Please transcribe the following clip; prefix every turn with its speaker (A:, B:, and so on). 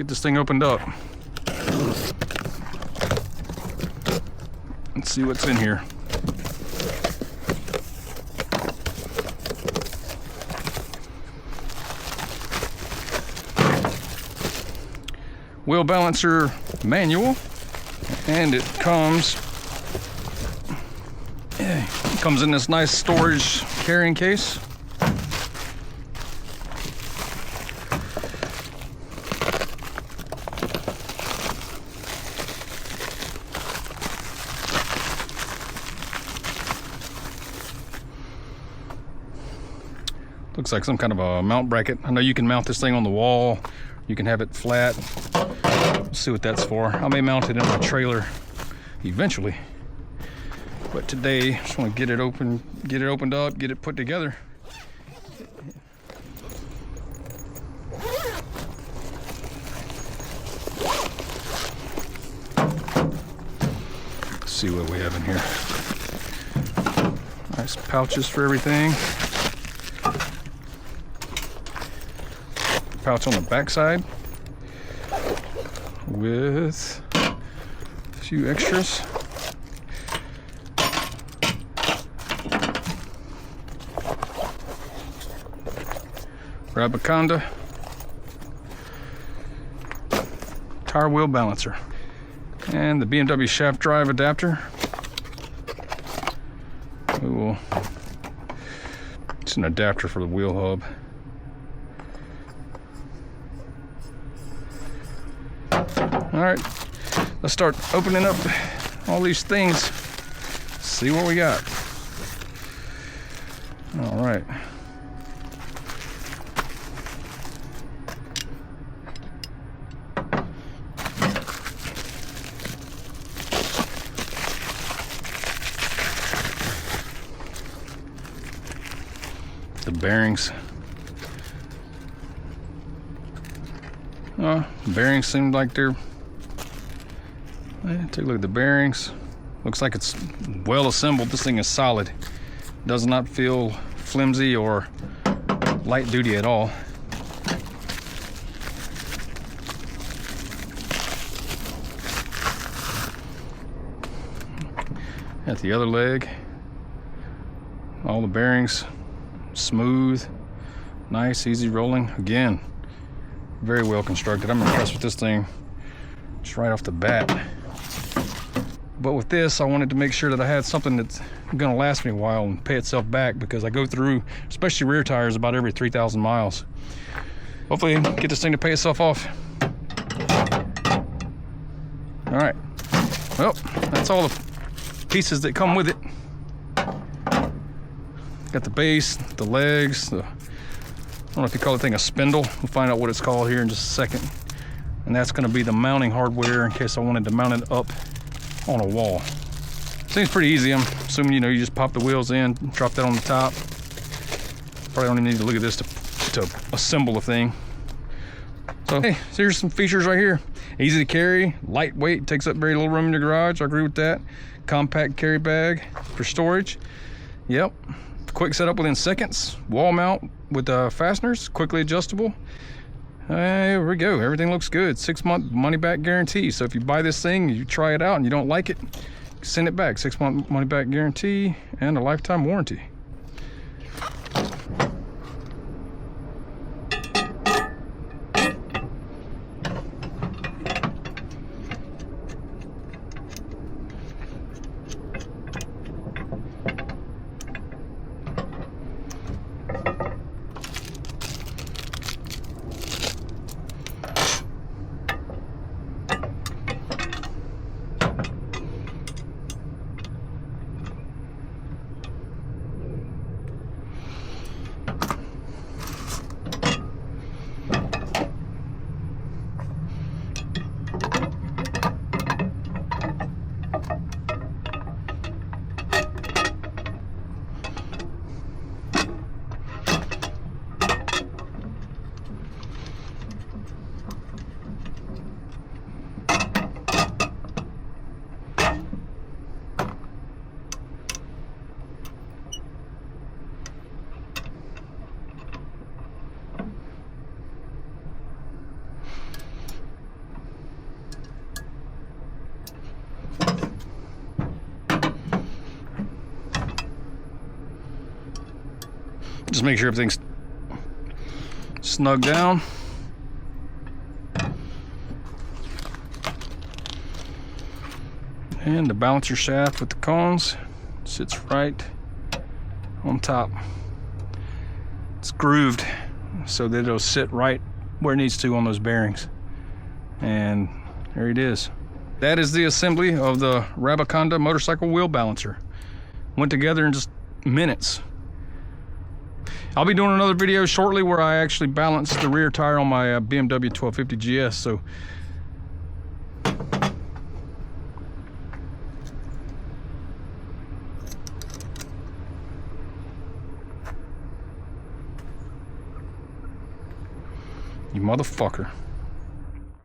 A: get this thing opened up. Let's see what's in here. Wheel Balancer manual, and it comes in this nice storage carrying case. Looks like some kind of a mount bracket. I know you can mount this thing on the wall. You can have it flat. Let's see what that's for. I may mount it in my trailer eventually. But today, I just want to get it opened up, get it put together. Let's see what we have in here. Nice pouches for everything. Pouch on the back side with a few extras. Rabaconda Tire Wheel Balancer and the BMW shaft drive adapter. It's an adapter for the wheel hub. All right, let's start opening up all these things. See what we got. All right. The bearings. Bearings seem like they're... Take a look at the bearings. Looks like it's well assembled. This thing is solid. Does not feel flimsy or light duty at all. At the other leg, all the bearings smooth, nice, easy rolling. Again, very well constructed. I'm impressed with this thing just right off the bat. But with this, I wanted to make sure that I had something that's gonna last me a while and pay itself back, because I go through, especially rear tires, about every 3,000 miles. Hopefully get this thing to pay itself off. All right, well, that's all the pieces that come with it. Got the base, the legs, I don't know if you call the thing a spindle. We'll find out what it's called here in just a second. And that's gonna be the mounting hardware in case I wanted to mount it up on a wall. Seems pretty easy. I'm assuming, you just pop the wheels in, drop that on the top. Probably don't even need to look at this to assemble the thing. So hey, here's some features right here. Easy to carry, lightweight, takes up very little room in your garage. I agree with that. Compact carry bag for storage. Yep. Quick setup within seconds. Wall mount with fasteners, quickly adjustable. There we go. Everything looks good. 6-month money back guarantee. So if you buy this thing, you try it out and you don't like it, send it back. 6-month money back guarantee and a lifetime warranty. Just make sure everything's snug down. And the balancer shaft with the cones sits right on top. It's grooved so that it'll sit right where it needs to on those bearings. And there it is. That is the assembly of the Rabaconda Motorcycle Wheel Balancer. Went together in just minutes. I'll be doing another video shortly where I actually balance the rear tire on my BMW 1250 GS. So you motherfucker.